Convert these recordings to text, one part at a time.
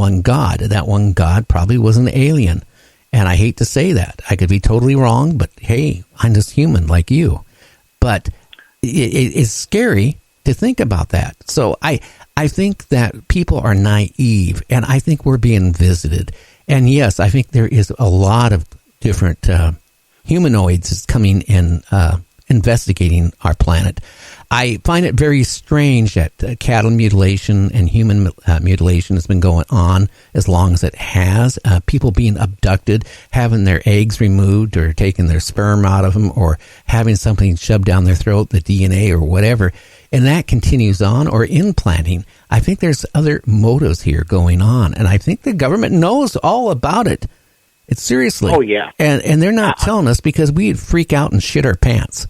one God. That one God probably was an alien. And I hate to say that. I could be totally wrong, but hey, I'm just human like you. But it's scary to think about that. So I think that people are naive, and I think we're being visited. And yes, I think there is a lot of different humanoids coming and investigating our planet. I find it very strange that cattle mutilation and human mutilation has been going on as long as it has. People being abducted, having their eggs removed or taking their sperm out of them, or having something shoved down their throat, the DNA or whatever, and that continues on, or implanting. I think there's other motives here going on, and I think the government knows all about it. It's seriously. Oh, yeah. And they're not telling us because we'd freak out and shit our pants.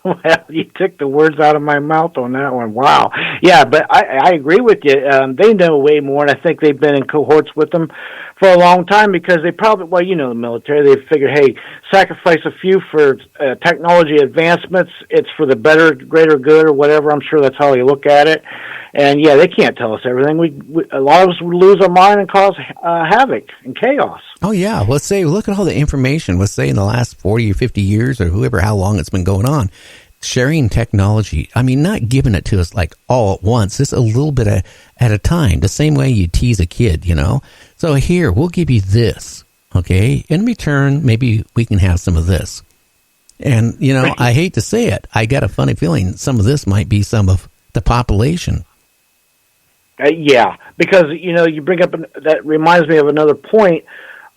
Well, you took the words out of my mouth on that one. Wow. Yeah, but I agree with you. They know way more, and I think they've been in cohorts with them for a long time because they probably, well, you know, the military, they figure, hey, sacrifice a few for technology advancements. It's for the better, greater good or whatever. I'm sure that's how they look at it. And, yeah, they can't tell us everything. A lot of us would lose our mind and cause havoc and chaos. Oh, yeah. Let's say, look at all the information, let's say in the last 40 or 50 years or whoever, how long it's been going on, sharing technology. I mean, not giving it to us like all at once, just a little bit at a time, the same way you tease a kid, you know? So here, we'll give you this, okay? In return, maybe we can have some of this. And, you know, I hate to say it, I got a funny feeling some of this might be some of the population. Yeah, because, you know, you bring up, that reminds me of another point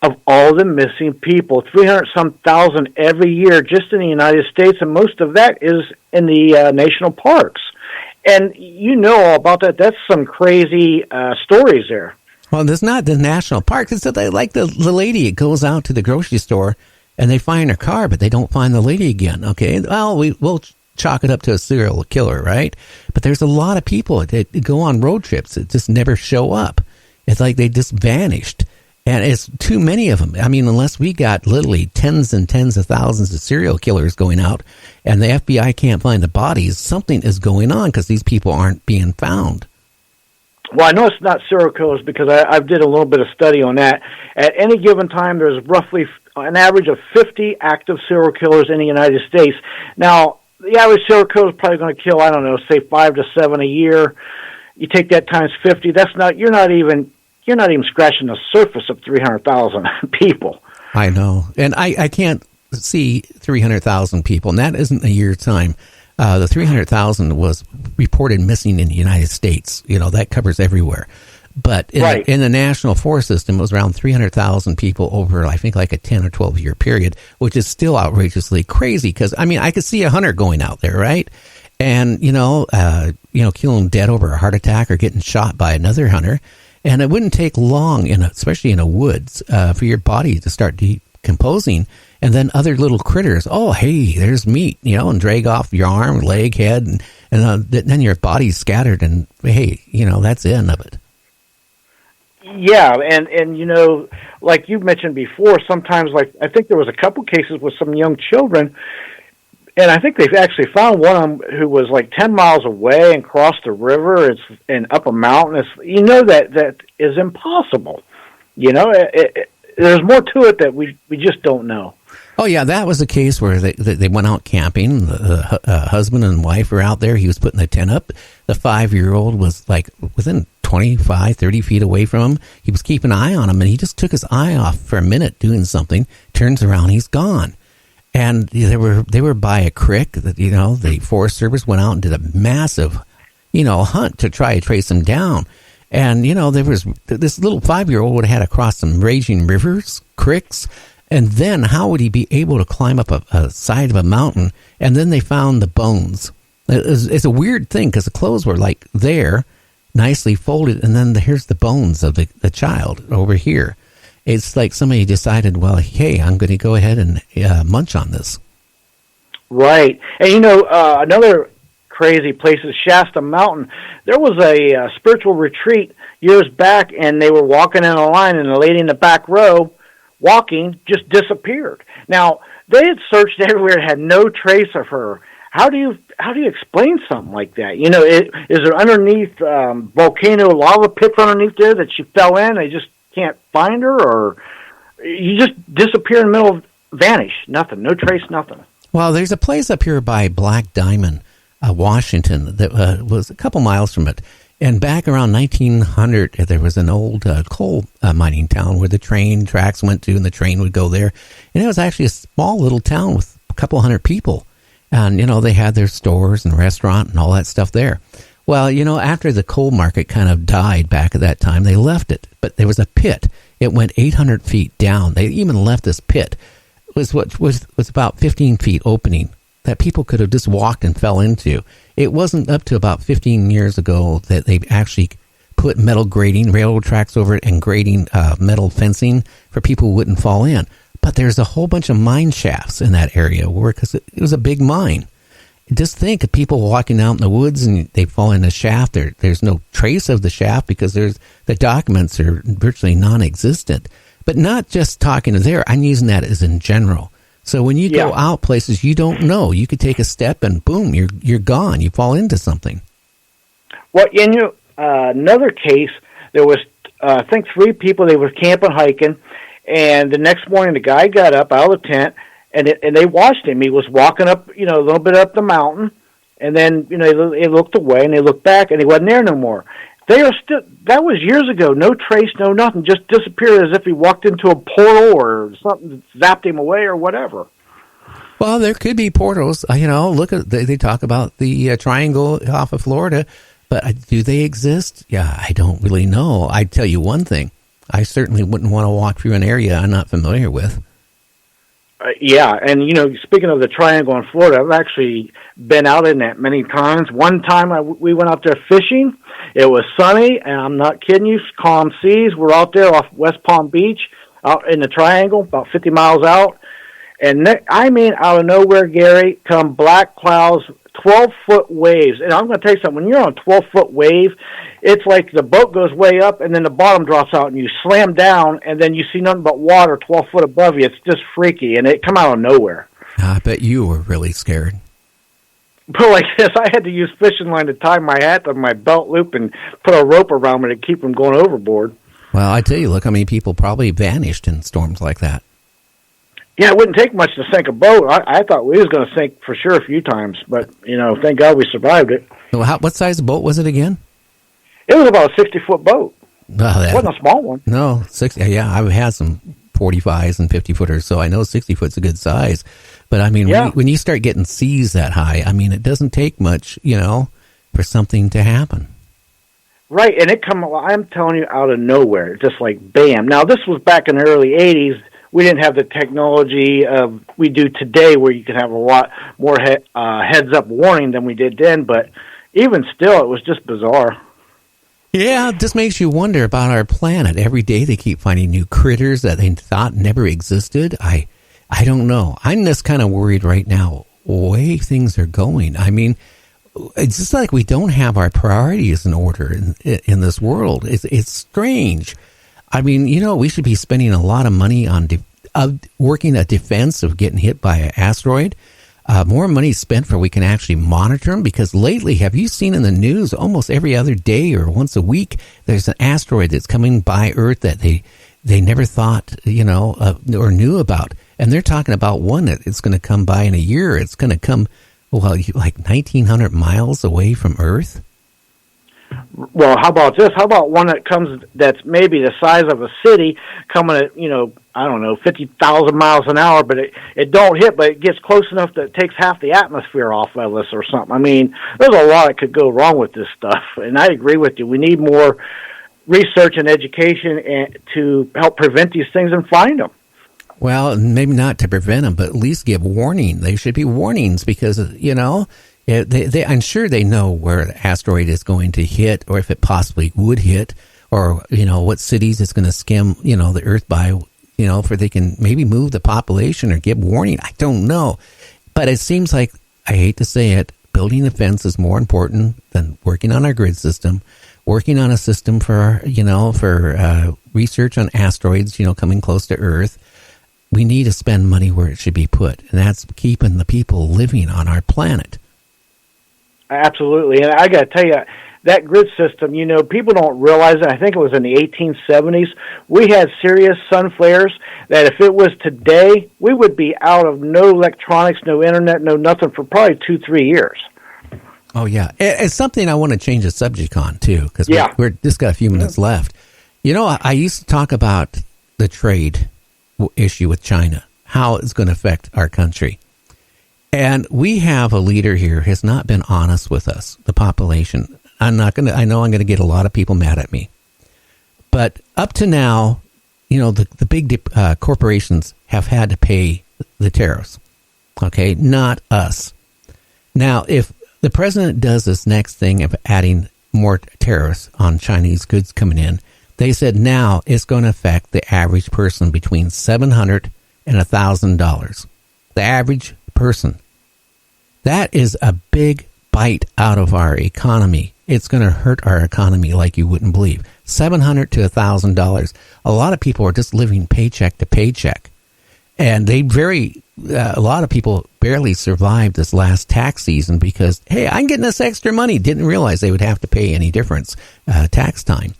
of all the missing people, 300-some thousand every year just in the United States, and most of that is in the national parks. And you know all about that. That's some crazy stories there. Well, there's not the national parks. It's like the lady that goes out to the grocery store, and they find her car, but they don't find the lady again, okay? Well, we'll chalk it up to a serial killer, right? But there's a lot of people that go on road trips that just never show up. It's like they just vanished. And it's too many of them. I mean, unless we got literally tens and tens of thousands of serial killers going out and the FBI can't find the bodies, something is going on because these people aren't being found. Well, I know it's not serial killers because I did a little bit of study on that. At any given time, there's roughly an average of 50 active serial killers in the United States. Now, the average serial killer is probably going to kill, I don't know, say 5 to 7 a year. You take that times 50, you're not even scratching the surface of 300,000 people. I know. And I can't see 300,000 people, and that isn't a year's time. The 300,000 was reported missing in the United States. You know, that covers everywhere. But in the national forest system, it was around 300,000 people over, I think, like a 10 or 12-year period, which is still outrageously crazy because, I mean, I could see a hunter going out there, right? And, killing dead over a heart attack or getting shot by another hunter. And it wouldn't take long, especially in the woods, for your body to start decomposing. And then other little critters, oh, hey, there's meat, and drag off your arm, leg, head, and then your body's scattered. And, hey, that's the end of it. Yeah, and like you mentioned before, sometimes, like, I think there was a couple cases with some young children, and I think they've actually found one of them who was like 10 miles away and crossed the river and up a mountain. That is impossible. There's more to it that we just don't know. Oh, yeah, that was the case where they went out camping. The husband and wife were out there. He was putting the tent up. The 5-year-old was like within 25, 30 feet away from him. He was keeping an eye on him, and he just took his eye off for a minute doing something, turns around, he's gone. And they were by a creek that, the Forest Service went out and did a massive, hunt to try to trace him down. And, there was this little 5-year-old would have had to cross some raging rivers, creeks. And then how would he be able to climb up a side of a mountain? And then they found the bones. It's a weird thing because the clothes were like there, nicely folded. And then here's the bones of the child over here. It's like somebody decided, well, hey, I'm going to go ahead and munch on this. Right. And, another crazy place is Shasta Mountain. There was a spiritual retreat years back, and they were walking in a line, and the lady in the back row walking just disappeared. Now, they had searched everywhere and had no trace of her. how do you explain something like that? You know, is there underneath volcano lava pits underneath there that she fell in? They just can't find her, or you just disappear in the middle of vanish, nothing, no trace, nothing. Well, there's a place up here by Black Diamond, Washington, that was a couple miles from it. And back around 1900, there was an old coal mining town where the train tracks went to, and the train would go there. And it was actually a small little town with a couple hundred people. And, you know, they had their stores and restaurant and all that stuff there. Well, you know, after the coal market kind of died back at that time, they left it. But there was a pit. It went 800 feet down. They even left this pit. Was about 15 feet opening that people could have just walked and fell into. It wasn't up to about 15 years ago that they actually put metal grating, railroad tracks over it, and grating metal fencing for people who wouldn't fall in. But there's a whole bunch of mine shafts in that area because it was a big mine. Just think of people walking out in the woods and they fall in a shaft. There's no trace of the shaft because the documents are virtually non-existent. But not just talking to there. I'm using that as in general. So when you go out places, you don't know. You could take a step and boom, you're gone. You fall into something. Well, in another case, there was I think 3 people. They were camping, hiking, and the next morning the guy got up out of the tent and they watched him. He was walking up, you know, a little bit up the mountain, and then you know they looked away and they looked back and he wasn't there no more. They are still. That was years ago. No trace, no nothing. Just disappeared as if he walked into a portal or something zapped him away or whatever. Well, there could be portals. You know, look at they talk about the triangle off of Florida, but do they exist? Yeah, I don't really know. I'd tell you one thing: I certainly wouldn't want to walk through an area I'm not familiar with. Yeah, and you know, speaking of the triangle in Florida, I've actually been out in that many times. One time we went out there fishing. It was sunny, and I'm not kidding you, calm seas. We're out there off West Palm Beach, out in the triangle, about 50 miles out. And I mean, out of nowhere, Gary, come black clouds, 12-foot waves. And I'm going to tell you something. When you're on a 12-foot wave, it's like the boat goes way up, and then the bottom drops out, and you slam down, and then you see nothing but water 12 foot above you. It's just freaky, and it come out of nowhere. I bet you were really scared. But like this, I had to use fishing line to tie my hat to my belt loop and put a rope around me to keep them going overboard. Well, I tell you, look how many people probably vanished in storms like that. Yeah, it wouldn't take much to sink a boat. I thought we was going to sink for sure a few times, but, you know, thank God we survived it. So what size of boat was it again? It was about a 60-foot boat. Well, it wasn't a small one. No, 60. Yeah, I've had some 45s and 50-footers, so I know 60-foot's a good size. But, I mean, when you start getting seas that high, I mean, it doesn't take much, you know, for something to happen. Right, and I'm telling you, out of nowhere, just like bam. Now, this was back in the early 80s. We didn't have the technology we do today where you can have a lot more heads-up warning than we did then, but even still, it was just bizarre. Yeah, it just makes you wonder about our planet. Every day they keep finding new critters that they thought never existed. I don't know. I'm just kind of worried right now, the way things are going. I mean, it's just like we don't have our priorities in order in this world. It's strange. I mean, you know, we should be spending a lot of money on working a defense of getting hit by an asteroid. More money spent for we can actually monitor them, because lately, have you seen in the news almost every other day or once a week, there's an asteroid that's coming by Earth that they never thought, you know, or knew about. And they're talking about one that it's going to come by in a year. It's going to come, well, like 1,900 miles away from Earth. Well, how about this? How about one that comes that's maybe the size of a city, coming at, you know, I don't know, 50,000 miles an hour, but it don't hit, but it gets close enough that it takes half the atmosphere off of us or something. I mean, there's a lot that could go wrong with this stuff, and I agree with you. We need more research and education to help prevent these things and find them. Well, maybe not to prevent them, but at least give warning. They should be warnings because, you know, I'm sure they know where the asteroid is going to hit, or if it possibly would hit, or, you know, what cities it's going to skim, you know, the Earth by, you know, for they can maybe move the population or give warning. I don't know. But it seems like, I hate to say it, building a fence is more important than working on our grid system, working on a system for, you know, for research on asteroids, you know, coming close to Earth. we need to spend money where it should be put, and that's keeping the people living on our planet. Absolutely. And I got to tell you, that grid system, people don't realize it. I think it was in the 1870s. We had serious sun flares that if it was today, we would be out of no electronics, no internet, no nothing for probably 2-3 years. Oh, yeah. It's something I want to change the subject on, too, because we're just got a few minutes left. I used to talk about the trade issue with China, how it's going to affect our country. And we have a leader here who has not been honest with us, the population. I know I'm going to get a lot of people mad at me. But up to now, the big corporations have had to pay the tariffs. Okay, not us. Now, if the president does this next thing of adding more tariffs on Chinese goods coming in, they said now it's going to affect the average person between $700 and $1,000. The average person. That is a big bite out of our economy. It's going to hurt our economy like you wouldn't believe. $700 to $1,000. A lot of people are just living paycheck to paycheck. And a lot of people barely survived this last tax season because, hey, I'm getting this extra money. Didn't realize they would have to pay any difference tax time.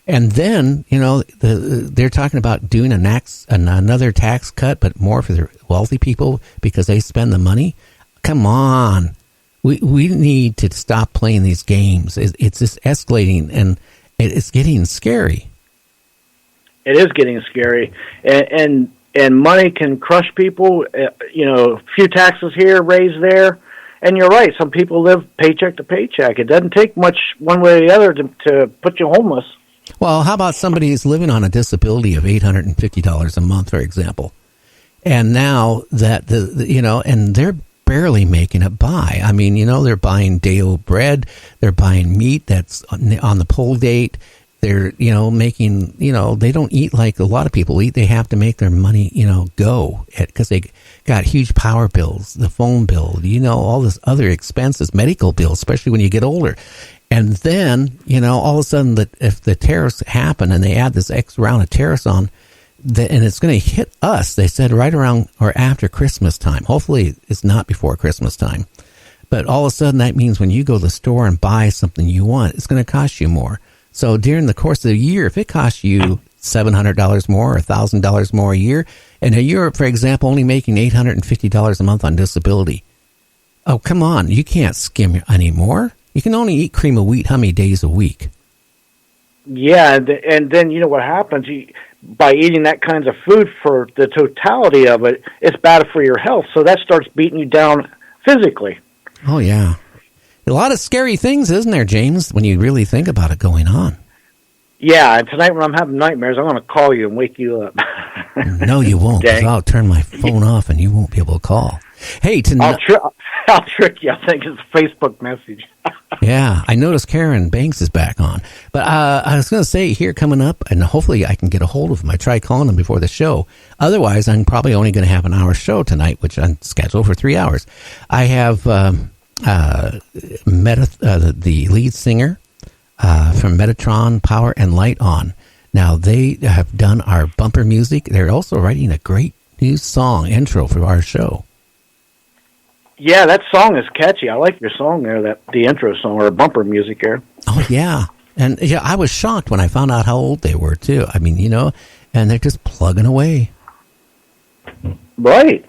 And then, they're talking about doing another tax cut, but more for the wealthy people because they spend the money. Come on. We need to stop playing these games. It's just escalating, and it's getting scary. It is getting scary, and money can crush people. A few taxes here, raised there, and you're right. Some people live paycheck to paycheck. It doesn't take much one way or the other to put you homeless. Well, how about somebody who's living on a disability of $850 a month, for example, and now that and they're barely making it by. I mean, they're buying day-old bread. They're buying meat that's on the pull date. They're, making, they don't eat like a lot of people eat. They have to make their money, go because they got huge power bills, the phone bill, all this other expenses, medical bills, especially when you get older. And then, all of a sudden, if the tariffs happen and they add this X round of tariffs on, and it's going to hit us, they said, right around or after Christmas time. Hopefully it's not before Christmas time. But all of a sudden, that means when you go to the store and buy something you want, it's going to cost you more. So during the course of the year, if it costs you $700 more or $1,000 more a year, and you're, for example, only making $850 a month on disability, oh, come on, you can't skim anymore. You can only eat cream of wheat how many days a week? Yeah, and then what happens? By eating that kinds of food for the totality of it, it's bad for your health. So that starts beating you down physically. Oh, yeah. A lot of scary things, isn't there, James, when you really think about it going on? Yeah, and tonight when I'm having nightmares, I'm going to call you and wake you up. No, you won't, because I'll turn my phone off and you won't be able to call. Hey, I'll trick you. I think it's a Facebook message. Yeah, I noticed Karen Banks is back on. But I was going to say, here coming up, and hopefully I can get a hold of him. I tried calling him before the show. Otherwise, I'm probably only going to have an hour show tonight, which I'm scheduled for 3 hours. I have the lead singer from Metatron Power And Light on. Now, they have done our bumper music. They're also writing a great new song intro for our show. Yeah, that song is catchy. I like your song there, the intro song or bumper music there. Oh, yeah. And yeah, I was shocked when I found out how old they were, too. I mean, and they're just plugging away. Right.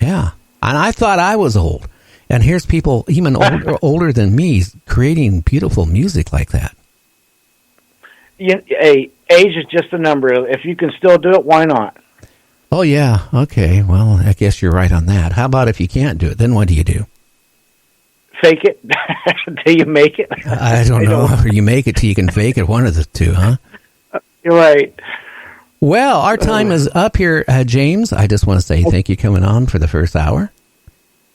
Yeah. And I thought I was old. And here's people even older than me creating beautiful music like that. Age is just a number. If you can still do it, why not? Oh, yeah. Okay. Well, I guess you're right on that. How about if you can't do it? Then what do you do? Fake it till you make it. I don't know. Or you make it till you can fake it. One of the two, huh? You're right. Well, our time is up here, James. I just want to say thank you coming on for the first hour.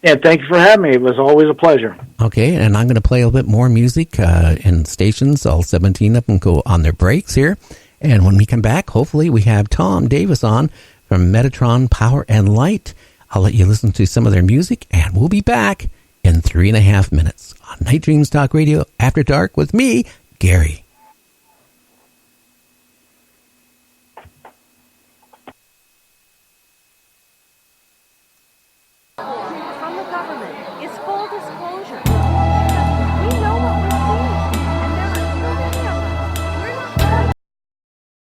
Yeah, thank you for having me. It was always a pleasure. Okay, and I'm going to play a little bit more music in stations. All 17 of them go on their breaks here. And when we come back, hopefully we have Tom Davis on from Metatron Power And Light. I'll let you listen to some of their music, and we'll be back in 3.5 minutes on Night Dreams Talk Radio After Dark with me, Gary. government.